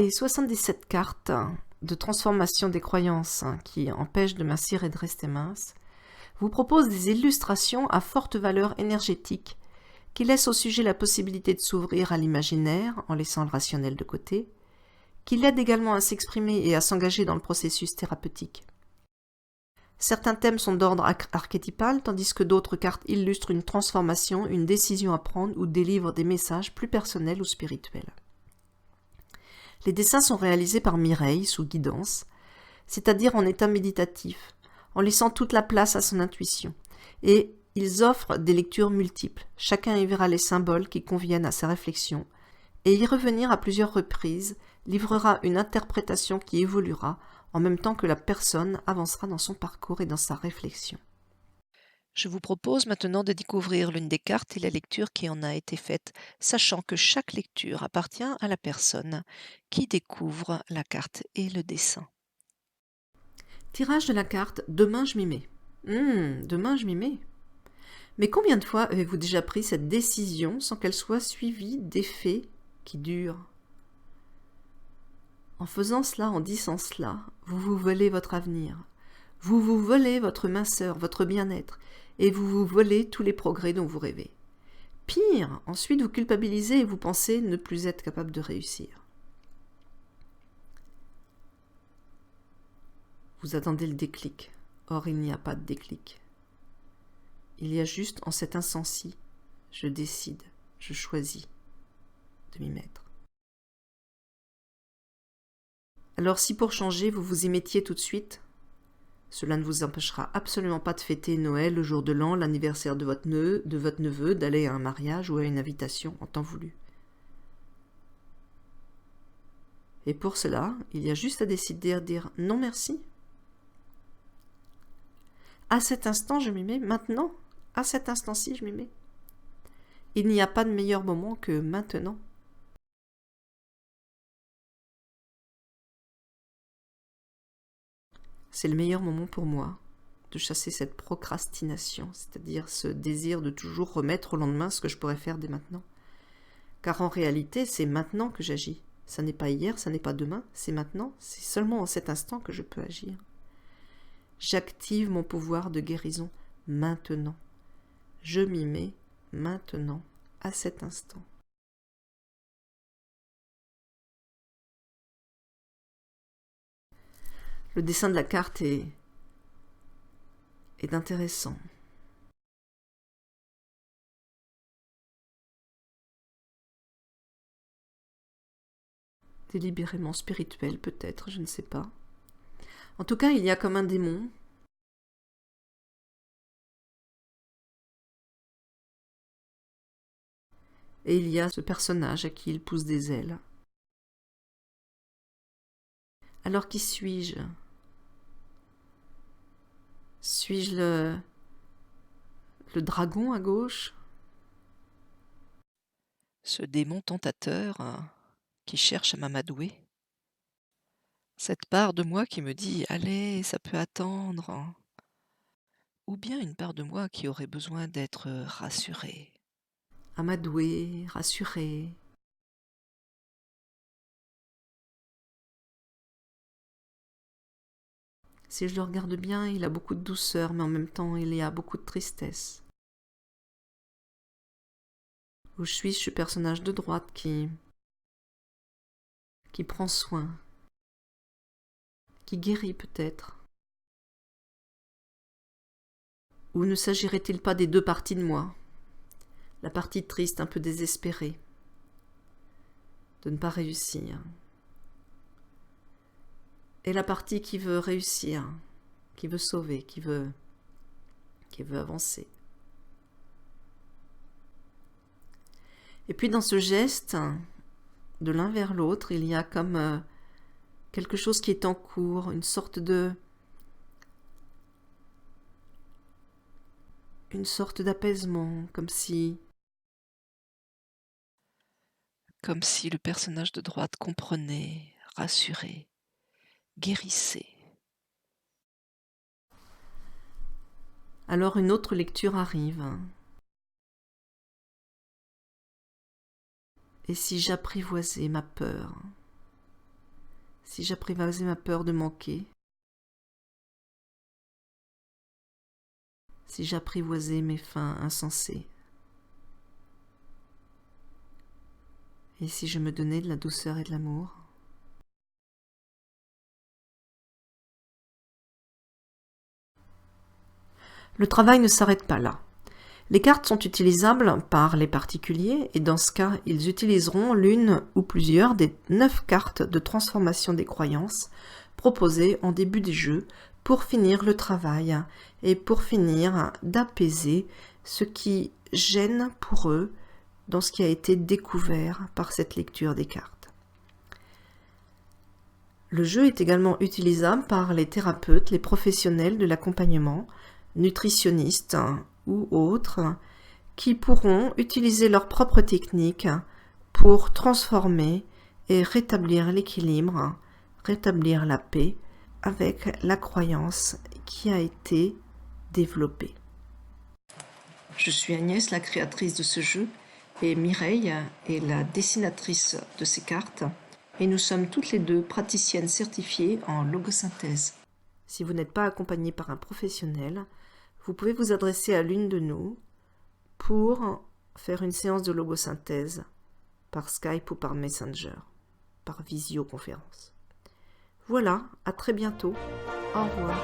les 77 cartes de transformation des croyances qui empêchent de mincir et de rester mince, vous propose des illustrations à forte valeur énergétique qui laissent au sujet la possibilité de s'ouvrir à l'imaginaire en laissant le rationnel de côté, qui l'aident également à s'exprimer et à s'engager dans le processus thérapeutique. Certains thèmes sont d'ordre archétypal, tandis que d'autres cartes illustrent une transformation, une décision à prendre ou délivrent des messages plus personnels ou spirituels. Les dessins sont réalisés par Mireille sous guidance, c'est-à-dire en état méditatif, en laissant toute la place à son intuition. Et ils offrent des lectures multiples. Chacun y verra les symboles qui conviennent à sa réflexion, et y revenir à plusieurs reprises livrera une interprétation qui évoluera en même temps que la personne avancera dans son parcours et dans sa réflexion. Je vous propose maintenant de découvrir l'une des cartes et la lecture qui en a été faite, sachant que chaque lecture appartient à la personne qui découvre la carte et le dessin. Tirage de la carte « Demain je m'y mets ». Demain je m'y mets. Mais combien de fois avez-vous déjà pris cette décision sans qu'elle soit suivie d'effets qui durent ? En faisant cela, en disant cela, vous vous volez votre avenir. Vous vous volez votre minceur, votre bien-être, et vous vous volez tous les progrès dont vous rêvez. Pire, ensuite vous culpabilisez et vous pensez ne plus être capable de réussir. Vous attendez le déclic. Or, il n'y a pas de déclic. Il y a juste en cet instant-ci, je décide, je choisis de m'y mettre. Alors si pour changer, vous vous y mettiez tout de suite, cela ne vous empêchera absolument pas de fêter Noël, le jour de l'an, l'anniversaire de votre neveu, d'aller à un mariage ou à une invitation en temps voulu. Et pour cela, il y a juste à décider de dire non merci. À cet instant, je m'y mets. Maintenant, à cet instant-ci, je m'y mets. Il n'y a pas de meilleur moment que maintenant. C'est le meilleur moment pour moi de chasser cette procrastination, c'est-à-dire ce désir de toujours remettre au lendemain ce que je pourrais faire dès maintenant. Car en réalité, c'est maintenant que j'agis. Ça n'est pas hier, ça n'est pas demain, c'est maintenant, c'est seulement en cet instant que je peux agir. J'active mon pouvoir de guérison maintenant. Je m'y mets maintenant, à cet instant. Le dessin de la carte est intéressant. Délibérément spirituel peut-être, je ne sais pas. En tout cas, il y a comme un démon et il y a ce personnage à qui il pousse des ailes. Alors qui suis-je ? Suis-je le dragon à gauche ? Ce démon tentateur qui cherche à m'amadouer. Cette part de moi qui me dit « Allez, ça peut attendre ». Ou bien une part de moi qui aurait besoin d'être rassurée. Amadoué, rassuré. Si je le regarde bien, il a beaucoup de douceur, mais en même temps, il y a beaucoup de tristesse. Où je suis ce personnage de droite qui prend soin, qui guérit peut-être. Ou ne s'agirait-il pas des deux parties de moi ? La partie triste, un peu désespérée, de ne pas réussir. Et la partie qui veut réussir, qui veut sauver, qui veut avancer. Et puis dans ce geste, de l'un vers l'autre, il y a comme quelque chose qui est en cours, une sorte d'apaisement, comme si le personnage de droite comprenait, rassurait, guérissait. Alors une autre lecture arrive. Et si j'apprivoisais ma peur ? si j'apprivoisais ma peur de manquer, si j'apprivoisais mes fins insensées, et si je me donnais de la douceur et de l'amour. Le travail ne s'arrête pas là. Les cartes sont utilisables par les particuliers et dans ce cas, ils utiliseront l'une ou plusieurs des 9 cartes de transformation des croyances proposées en début des jeux pour finir le travail et pour finir d'apaiser ce qui gêne pour eux dans ce qui a été découvert par cette lecture des cartes. Le jeu est également utilisable par les thérapeutes, les professionnels de l'accompagnement, nutritionnistes ou autres, qui pourront utiliser leurs propres techniques pour transformer et rétablir l'équilibre, rétablir la paix avec la croyance qui a été développée. Je suis Agnès, la créatrice de ce jeu, et Mireille est la dessinatrice de ces cartes, et nous sommes toutes les deux praticiennes certifiées en logosynthèse. Si vous n'êtes pas accompagné par un professionnel, vous pouvez vous adresser à l'une de nous pour faire une séance de logosynthèse par Skype ou par Messenger, par visioconférence. Voilà, à très bientôt. Au revoir.